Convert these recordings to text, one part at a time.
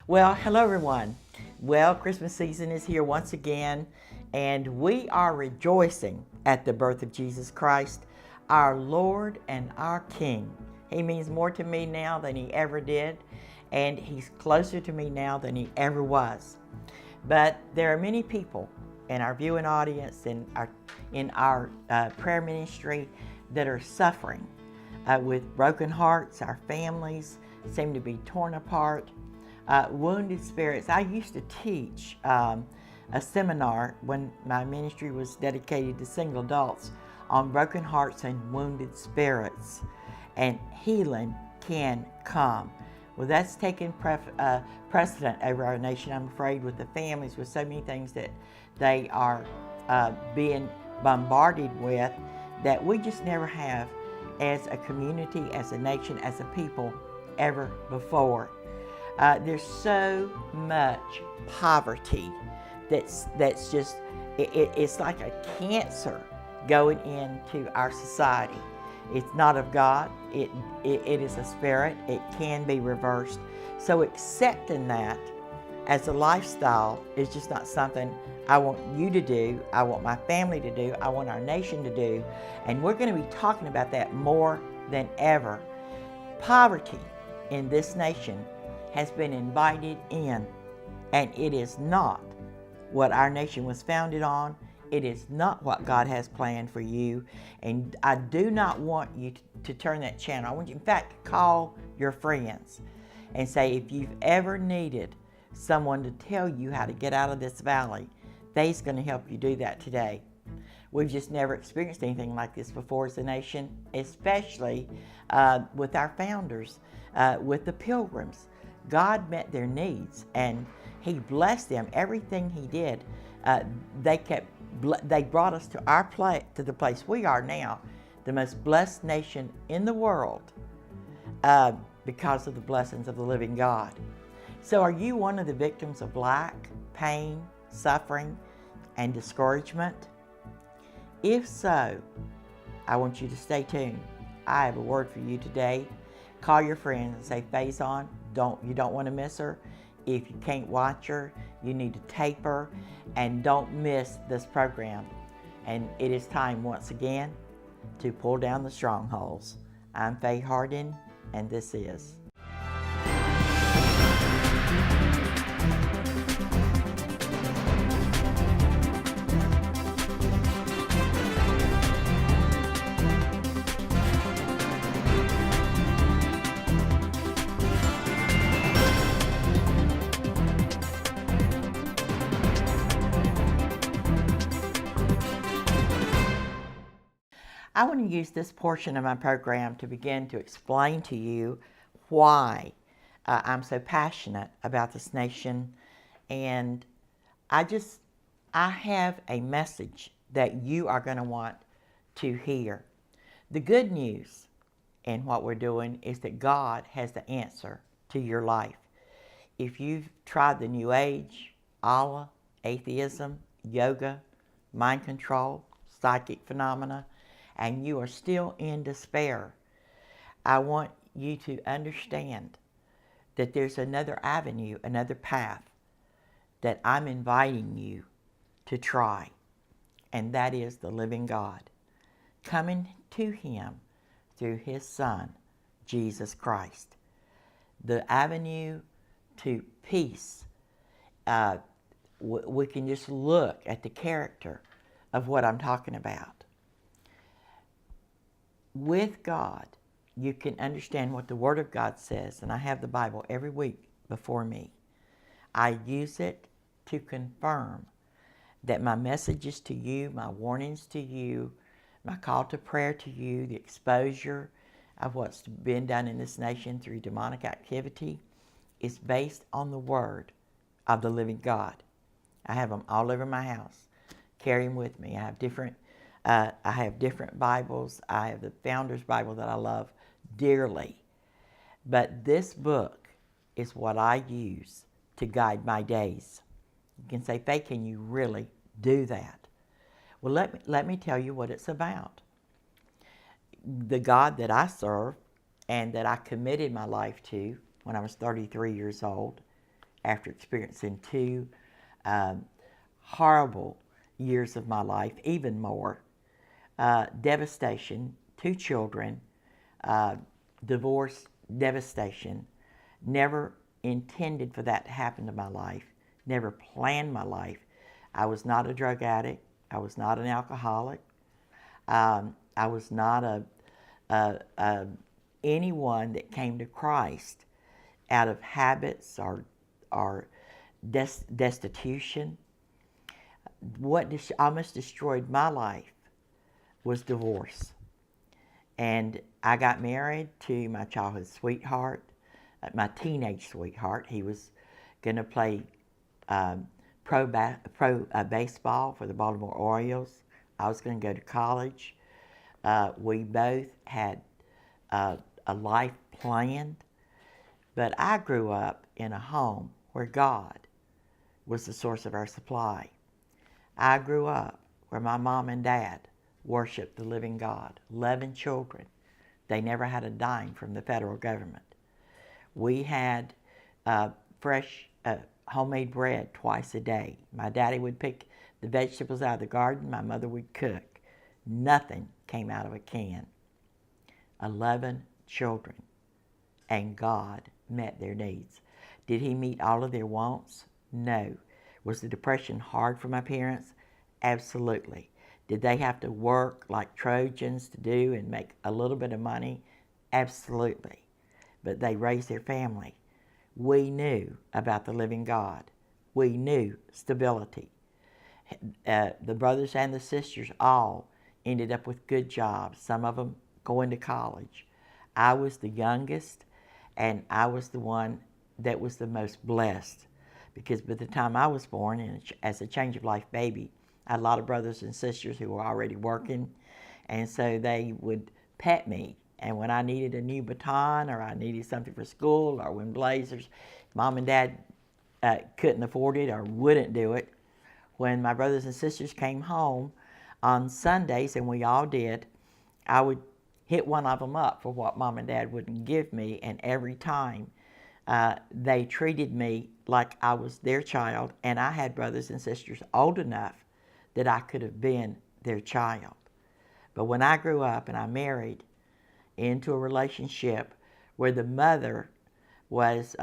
Well, hello everyone. Well, Christmas season is here once again, and we are rejoicing at the birth of Jesus Christ, our Lord and our King. He means more to me now than he ever did, and he's closer to me now than he ever was. But there are many people in our viewing audience, in our prayer ministry, that are suffering with broken hearts. Our families seem to be torn apart. Wounded spirits. I used to teach a seminar when my ministry was dedicated to single adults on broken hearts and wounded spirits, and healing can come. Well, that's taken precedent over our nation, I'm afraid, with the families, with so many things that they are being bombarded with that we just never have as a community, as a nation, as a people ever before. There's so much poverty that's just, it's like a cancer going into our society. It's not of God. It is a spirit. It can be reversed. So accepting that as a lifestyle is just not something I want you to do. I want my family to do. I want our nation to do. And we're going to be talking about that more than ever. Poverty in this nation has been invited in, and it is not what our nation was founded on. It is not what God has planned for you, and I do not want you to turn that channel. I want you, in fact, call your friends and say, if you've ever needed someone to tell you how to get out of this valley, Faye's going to help you do that today. We've just never experienced anything like this before as a nation, especially with our founders, with the Pilgrims. God met their needs, and He blessed them. Everything He did, they brought us to the place we are now, the most blessed nation in the world, because of the blessings of the living God. So, are you one of the victims of lack, pain, suffering, and discouragement? If so, I want you to stay tuned. I have a word for you today. Call your friends and say, Faye's on. You don't want to miss her. If you can't watch her, you need to tape her, and don't miss this program. And it is time once again to pull down the strongholds. I'm Faye Hardin, and this is I want to use this portion of my program to begin to explain to you why I'm so passionate about this nation. And I have a message that you are going to want to hear. The good news in what we're doing is that God has the answer to your life. If you've tried the New Age, Allah, atheism, yoga, mind control, psychic phenomena, and you are still in despair, I want you to understand that there's another avenue, another path that I'm inviting you to try, and that is the living God, coming to Him through His Son, Jesus Christ. The avenue to peace, we can just look at the character of what I'm talking about. With God, you can understand what the Word of God says, and I have the Bible every week before me. I use it to confirm that my messages to you, my warnings to you, my call to prayer to you, the exposure of what's been done in this nation through demonic activity is based on the Word of the living God. I have them all over my house. Carry them with me. I have different Bibles. I have the Founder's Bible that I love dearly. But this book is what I use to guide my days. You can say, Faye, can you really do that? Well, let me tell you what it's about. The God that I serve and that I committed my life to when I was 33 years old after experiencing two horrible years of my life, even more. Devastation, 2 children, divorce, devastation. Never intended for that to happen to my life. Never planned my life. I was not a drug addict. I was not an alcoholic. I was not anyone that came to Christ out of habits or destitution. What almost destroyed my life was divorce. And I got married to my childhood sweetheart, my teenage sweetheart. He was going to play pro baseball for the Baltimore Orioles. I was going to go to college. We both had a life planned, but I grew up in a home where God was the source of our supply. I grew up where my mom and dad worshiped the living God. 11 children. They never had a dime from the federal government. We had fresh homemade bread twice a day. My daddy would pick the vegetables out of the garden. My mother would cook. Nothing came out of a can. 11 children. And God met their needs. Did He meet all of their wants? No. Was the depression hard for my parents? Absolutely. Did they have to work like Trojans to do and make a little bit of money? Absolutely. But they raised their family. We knew about the living God. We knew stability. The brothers and the sisters all ended up with good jobs, some of them going to college. I was the youngest, and I was the one that was the most blessed, because by the time I was born, and as a change of life baby, I had a lot of brothers and sisters who were already working, and so they would pet me. And when I needed a new baton, or I needed something for school, or when Blazers, Mom and Dad couldn't afford it or wouldn't do it, when my brothers and sisters came home on Sundays, and we all did, I would hit one of them up for what Mom and Dad wouldn't give me, and every time they treated me like I was their child, and I had brothers and sisters old enough that I could have been their child. But when I grew up and I married into a relationship where the mother was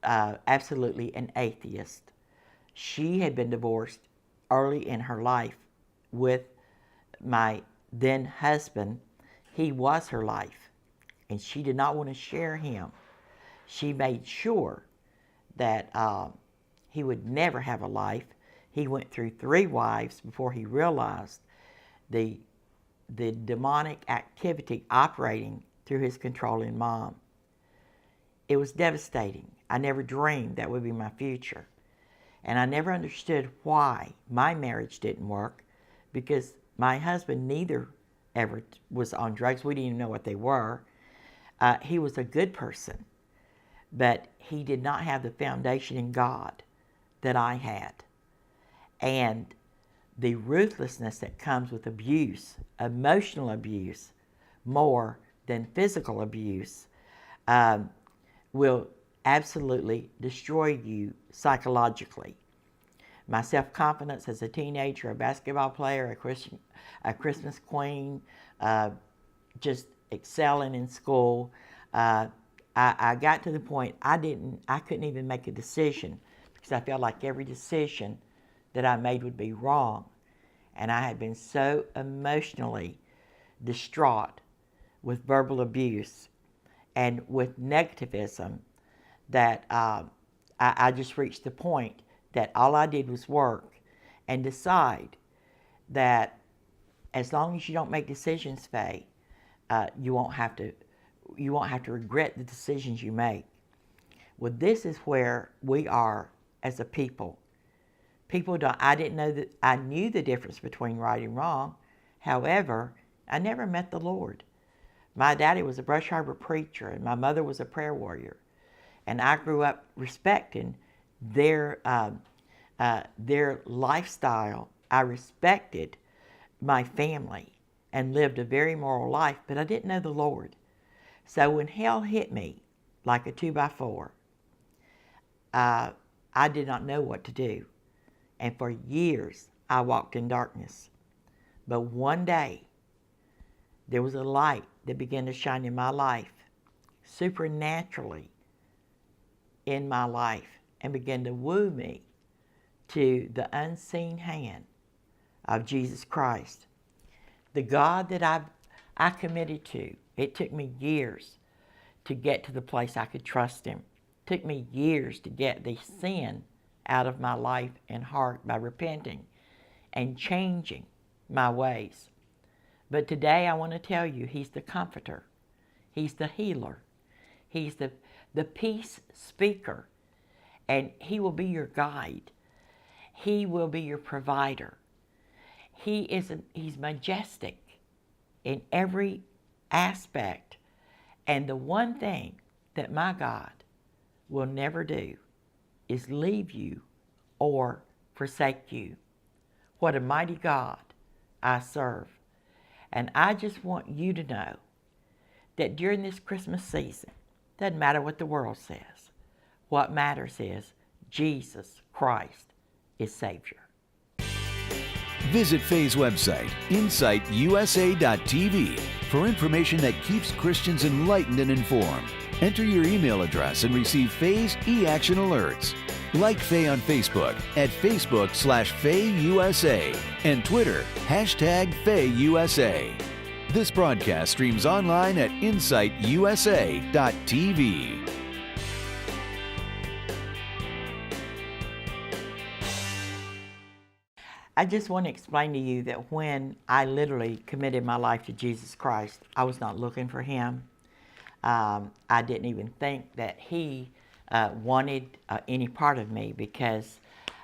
absolutely an atheist, she had been divorced early in her life with my then husband. He was her life, and she did not want to share him. She made sure that he would never have a life. He went through 3 wives before he realized the demonic activity operating through his controlling mom. It was devastating. I never dreamed that would be my future. And I never understood why my marriage didn't work, because my husband neither ever was on drugs. We didn't even know what they were. He was a good person, but he did not have the foundation in God that I had. And the ruthlessness that comes with abuse, emotional abuse, more than physical abuse, will absolutely destroy you psychologically. My self-confidence as a teenager, a basketball player, a Christmas queen, just excelling in school, I got to the point I couldn't even make a decision, because I felt like every decision that I made would be wrong. And I had been so emotionally distraught with verbal abuse and with negativism that I just reached the point that all I did was work and decide that as long as you don't make decisions, Faye, you won't have to regret the decisions you make. Well, this is where we are as a people. I didn't know that I knew the difference between right and wrong. However, I never met the Lord. My daddy was a Brush Harbor preacher, and my mother was a prayer warrior. And I grew up respecting their lifestyle. I respected my family and lived a very moral life, but I didn't know the Lord. So when hell hit me like a 2x4, I did not know what to do. And for years, I walked in darkness. But one day, there was a light that began to shine in my life, supernaturally in my life, and began to woo me to the unseen hand of Jesus Christ. The God that I committed to, it took me years to get to the place I could trust Him. It took me years to get the sin out of my life and heart by repenting and changing my ways. But today I want to tell you, He's the comforter. He's the healer. He's the peace speaker. And He will be your guide. He will be your provider. He's majestic in every aspect. And the one thing that my God will never do is leave you or forsake you. What a mighty God I serve. And I just want you to know that during this Christmas season, doesn't matter what the world says. What matters is Jesus Christ is Savior. Visit Faye's website, insightUSA.tv, for information that keeps Christians enlightened and informed. Enter your email address and receive Faye's e-action alerts. Like Faye on Facebook at Facebook/FayeUSA and Twitter #FayeUSA. This broadcast streams online at insightUSA.tv. I just want to explain to you that when I literally committed my life to Jesus Christ, I was not looking for Him. I didn't even think that He wanted any part of me, because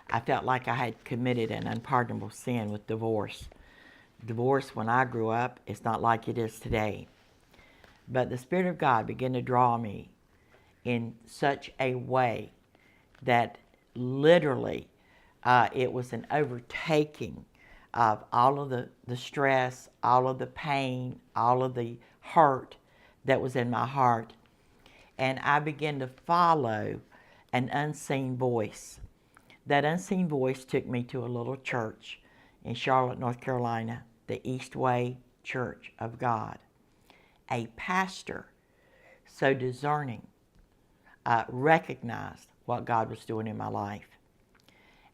I felt like I had committed an unpardonable sin with divorce. Divorce when I grew up is not like it is today. But the Spirit of God began to draw me in such a way that literally it was an overtaking of all of the stress, all of the pain, all of the hurt that was in my heart. And I began to follow an unseen voice. That unseen voice took me to a little church in Charlotte, North Carolina, the Eastway Church of God. A pastor, so discerning, recognized what God was doing in my life.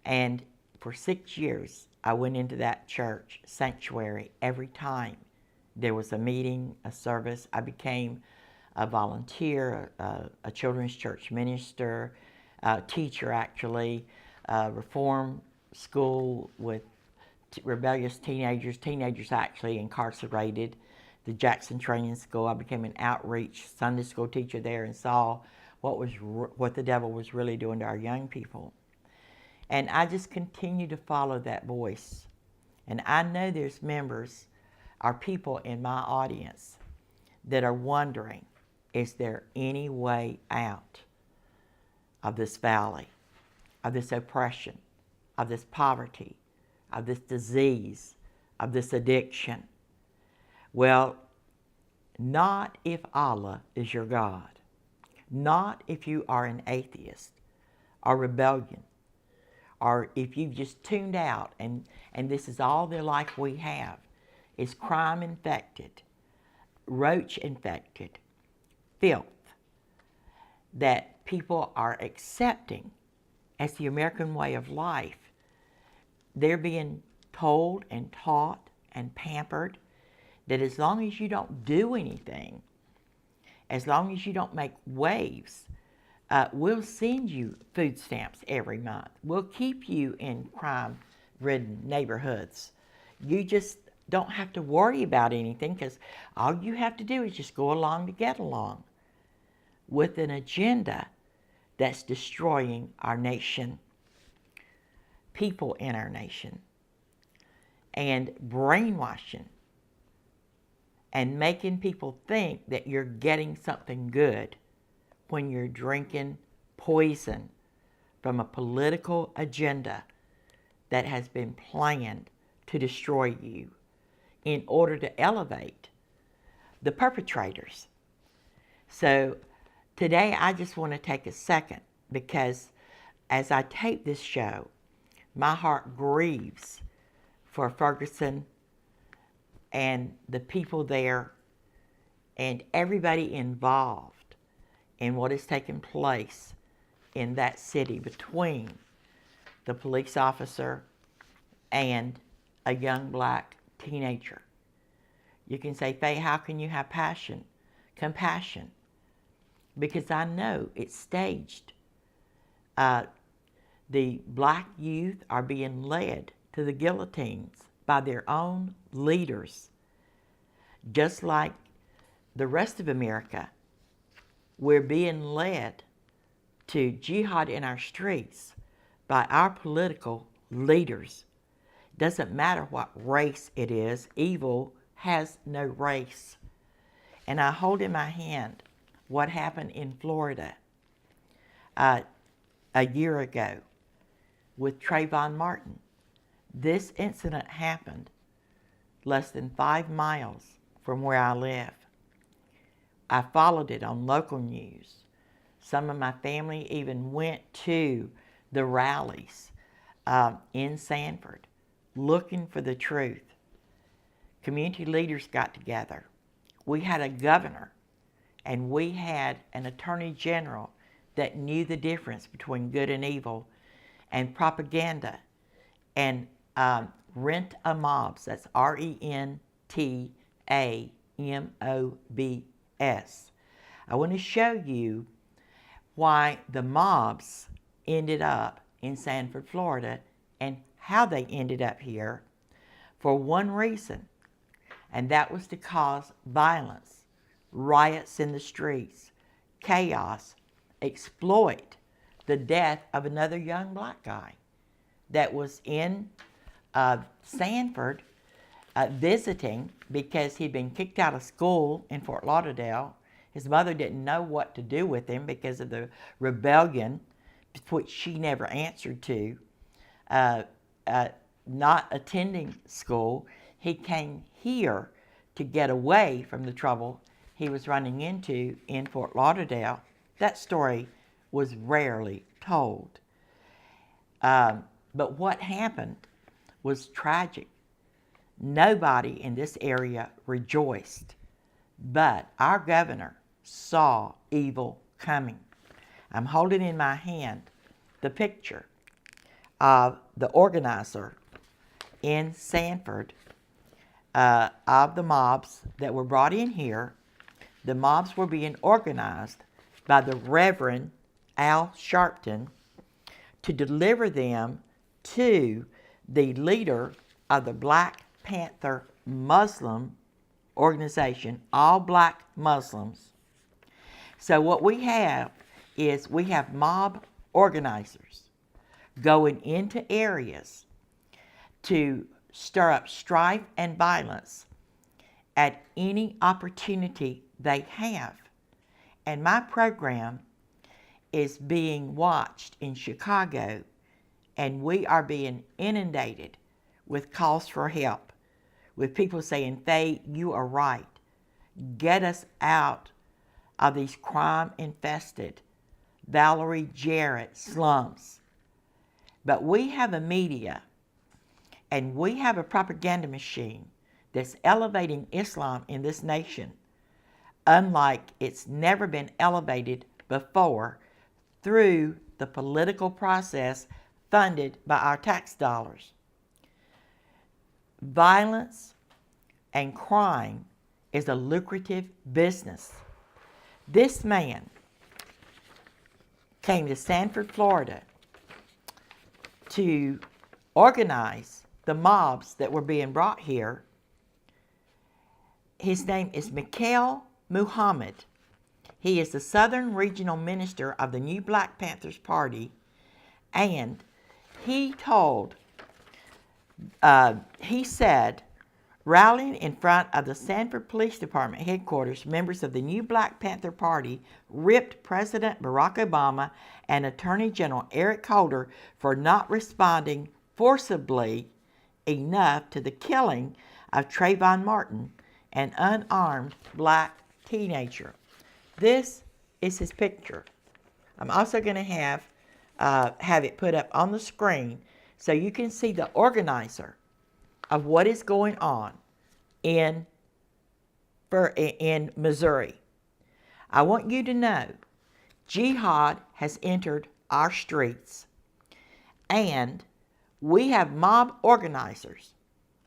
And for 6 years, I went into that church sanctuary every time there was a meeting, a service. I became a volunteer, a children's church minister, a teacher actually, reform school with rebellious teenagers actually incarcerated, the Jackson Training School. I became an outreach Sunday school teacher there and saw what the devil was really doing to our young people. And I just continue to follow that voice. And I know there's members or people in my audience that are wondering, is there any way out of this valley, of this oppression, of this poverty, of this disease, of this addiction? Well, not if Allah is your God. Not if you are an atheist or rebellion, or if you've just tuned out and this is all the life we have, is crime infected, roach infected, filth that people are accepting as the American way of life. They're being told and taught and pampered that as long as you don't do anything, as long as you don't make waves, we'll send you food stamps every month. We'll keep you in crime-ridden neighborhoods. You just don't have to worry about anything, because all you have to do is just go along to get along, with an agenda that's destroying our nation, people in our nation, and brainwashing and making people think that you're getting something good when you're drinking poison from a political agenda that has been planned to destroy you in order to elevate the perpetrators. So today I just want to take a second, because as I tape this show, my heart grieves for Ferguson and the people there and everybody involved in what has taken place in that city between the police officer and a young black teenager. You can say, Faye, how can you have compassion? Because I know it's staged. The black youth are being led to the guillotines by their own leaders. Just like the rest of America, we're being led to jihad in our streets by our political leaders. Doesn't matter what race it is, evil has no race. And I hold in my hand what happened in Florida a year ago with Trayvon Martin. This incident happened less than 5 miles from where I live. I followed it on local news. Some of my family even went to the rallies in Sanford looking for the truth. Community leaders got together. We had a governor and we had an attorney general that knew the difference between good and evil and propaganda and rent-a-mobs. That's RENTAMOBS. I want to show you why the mobs ended up in Sanford, Florida, and how they ended up here for one reason, and that was to cause violence, riots in the streets, chaos, exploit the death of another young black guy that was in Sanford visiting because he'd been kicked out of school in Fort Lauderdale. His mother didn't know what to do with him because of the rebellion, which she never answered to. Not attending school, he came here to get away from the trouble he was running into in Fort Lauderdale. That story was rarely told. But what happened was tragic. Nobody in this area rejoiced, but our governor saw evil coming. I'm holding in my hand the picture of the organizer in Sanford of the mobs that were brought in here. The mobs were being organized by the Reverend Al Sharpton to deliver them to the leader of the Black Panther Muslim organization, all black Muslims. So what we have is we have mob organizers going into areas to stir up strife and violence at any opportunity they have. And my program is being watched in Chicago, and we are being inundated with calls for help, with people saying, Faye, you are right. Get us out of these crime-infested Valerie Jarrett slums. But we have a media and we have a propaganda machine that's elevating Islam in this nation unlike it's never been elevated before through the political process funded by our tax dollars. Violence and crime is a lucrative business. This man came to Sanford, Florida to organize the mobs that were being brought here. His name is Mikhail Muhammad. He is the Southern Regional Minister of the New Black Panthers Party, and he said, rallying in front of the Sanford Police Department headquarters, members of the New Black Panther Party ripped President Barack Obama and Attorney General Eric Holder for not responding forcibly enough to the killing of Trayvon Martin, an unarmed black teenager. This is his picture. I'm also going to have have it put up on the screen so you can see the organizer of what is going on in Missouri. I want you to know jihad has entered our streets, and we have mob organizers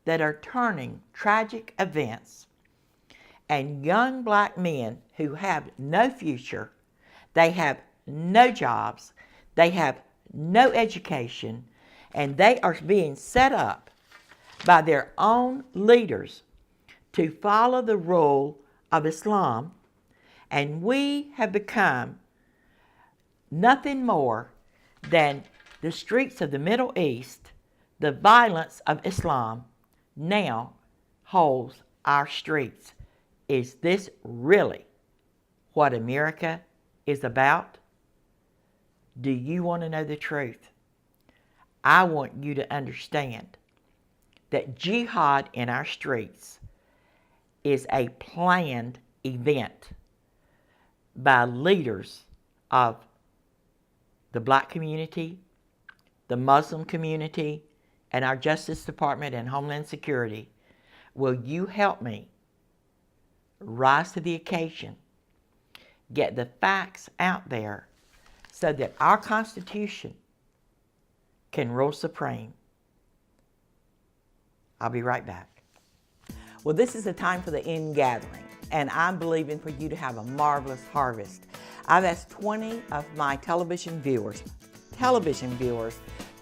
that are turning tragic events and young black men who have no future, they have no jobs, they have no education, and they are being set up by their own leaders to follow the rule of Islam, and we have become nothing more than the streets of the Middle East. The violence of Islam now holds our streets. Is this really what America is about? Do you want to know the truth? I want you to understand that jihad in our streets is a planned event by leaders of the black community, the Muslim community, and our Justice Department and Homeland Security. Will you help me rise to the occasion, get the facts out there so that our Constitution can rule supreme? I'll be right back. Well, this is the time for the gathering, and I'm believing for you to have a marvelous harvest. I've asked 20 of my television viewers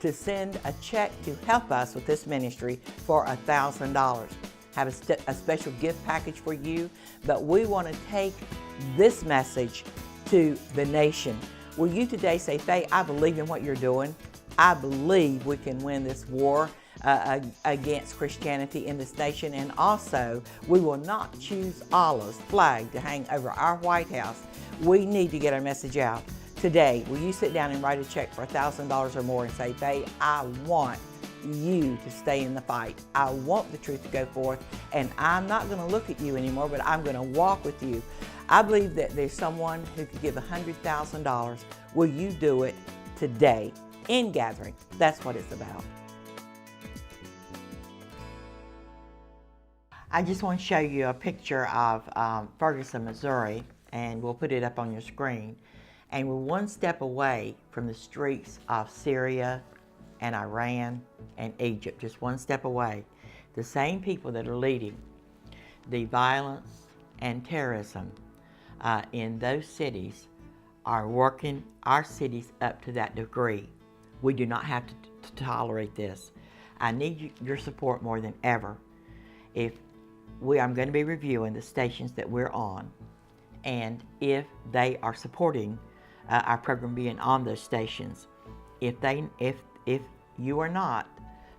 to send a check to help us with this ministry for $1,000. Have a special gift package for you, but we want to take this message to the nation. Will you today say, Faye, I believe in what you're doing. I believe we can win this war against Christianity in this nation, and also we will not choose Allah's flag to hang over our White House. We need to get our message out. Today, will you sit down and write a check for $1,000 or more and say, Faye, I want you to stay in the fight. I want the truth to go forth, and I'm not going to look at you anymore, but I'm going to walk with you. I believe that there's someone who could give $100,000. Will you do it today? In gathering. That's what it's about. I just want to show you a picture of Ferguson, Missouri, and we'll put it up on your screen. And we're one step away from the streets of Syria and Iran and Egypt, just one step away. The same people that are leading the violence and terrorism in those cities are working our cities up to that degree. We do not have to tolerate this. I need your support more than ever. I'm going to be reviewing the stations that we're on, and if they are supporting our program being on those stations. If you are not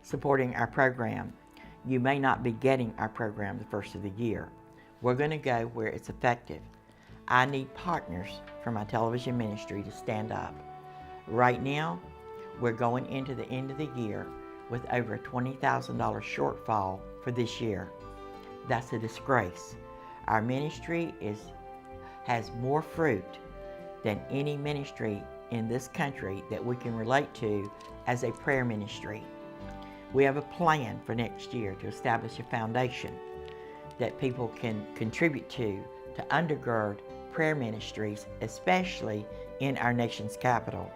supporting our program, you may not be getting our program the first of the year. We're going to go where it's effective. I need partners for my television ministry to stand up. Right now, we're going into the end of the year with over a $20,000 shortfall for this year. That's a disgrace. Our ministry has more fruit than any ministry in this country that we can relate to as a prayer ministry. We have a plan for next year to establish a foundation that people can contribute to undergird prayer ministries, especially in our nation's capital.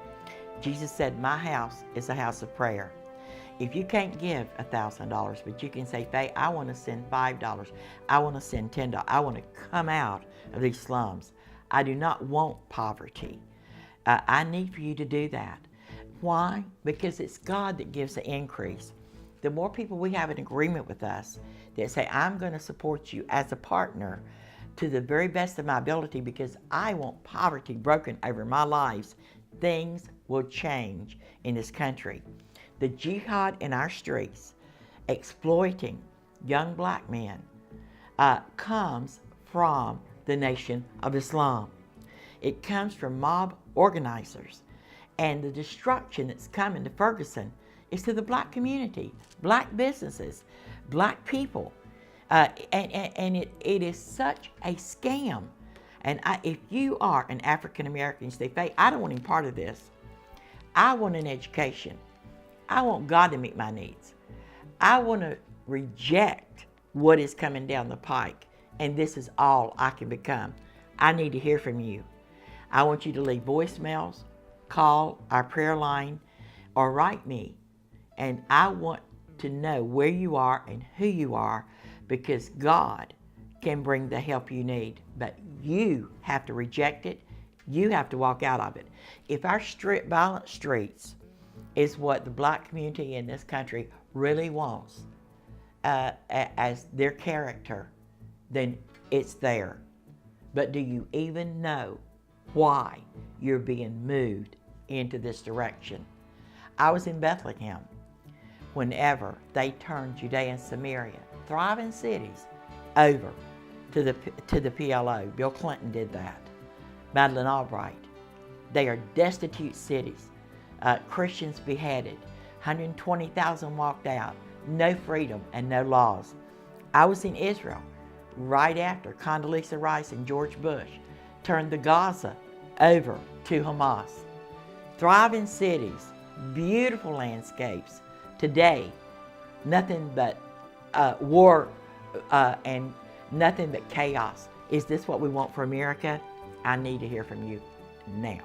Jesus said, my house is a house of prayer. If you can't give $1,000, but you can say, Faye, I want to send $5, I want to send $10, I want to come out of these slums. I do not want poverty. I need for you to do that. Why? Because it's God that gives the increase. The more people we have in agreement with us that say, I'm going to support you as a partner to the very best of my ability because I want poverty broken over my lives, things will change in this country. The jihad in our streets, exploiting young black men, comes from the Nation of Islam. It comes from mob organizers. And the destruction that's coming to Ferguson is to the black community, black businesses, black people. And it is such a scam. And if you are an African American, you say, Faye, I don't want any part of this. I want an education. I want God to meet my needs. I want to reject what is coming down the pike, and this is all I can become. I need to hear from you. I want you to leave voicemails, call our prayer line, or write me. And I want to know where you are and who you are, because God can bring the help you need. But you have to reject it. You have to walk out of it. If our violent streets is what the black community in this country really wants as their character, then it's there. But do you even know why you're being moved into this direction? I was in Bethlehem whenever they turned Judea and Samaria, thriving cities, over to the PLO. Bill Clinton did that. Madeleine Albright. They are destitute cities. Christians beheaded. 120,000 walked out. No freedom and no laws. I was in Israel right after Condoleezza Rice and George Bush turned the Gaza over to Hamas. Thriving cities, beautiful landscapes. Today, nothing but war and nothing but chaos. Is this what we want for America? I need to hear from you now.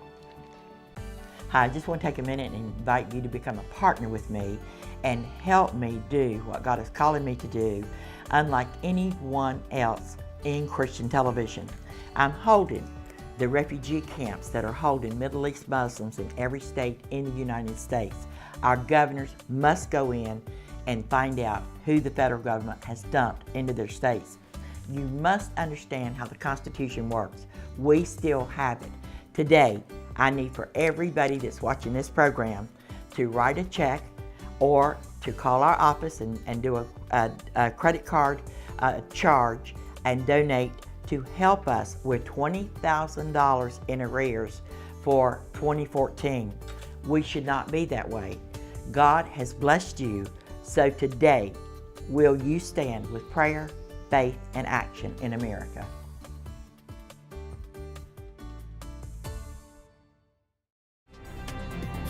Hi, I just want to take a minute and invite you to become a partner with me and help me do what God is calling me to do, unlike anyone else in Christian television. I'm holding the refugee camps that are holding Middle East Muslims in every state in the United States. Our governors must go in and find out who the federal government has dumped into their states. You must understand how the Constitution works. We still have it. Today, I need for everybody that's watching this program to write a check or to call our office and do a credit card charge and donate to help us with $20,000 in arrears for 2014. We should not be that way. God has blessed you, so today, will you stand with prayer, faith, and action in America?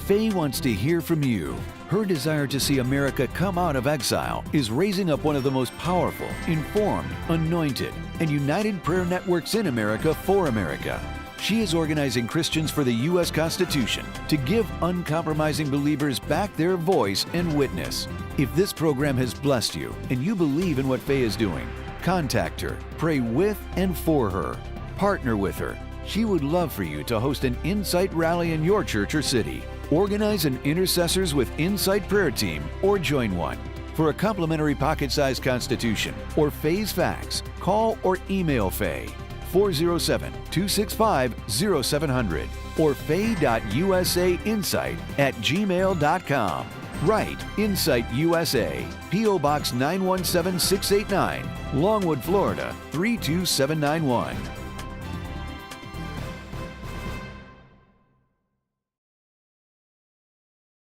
Faye wants to hear from you. Her desire to see America come out of exile is raising up one of the most powerful, informed, anointed, and united prayer networks in America for America. She is organizing Christians for the U.S. Constitution to give uncompromising believers back their voice and witness. If this program has blessed you and you believe in what Faye is doing, contact her, pray with and for her, partner with her. She would love for you to host an Insight rally in your church or city. Organize an Intercessors with Insight prayer team or join one. For a complimentary pocket-sized constitution or Faye's fax, call or email Faye 407-265-0700 or faye.usainsight@gmail.com. Write Insight USA, P.O. Box 917689, Longwood, Florida 32791.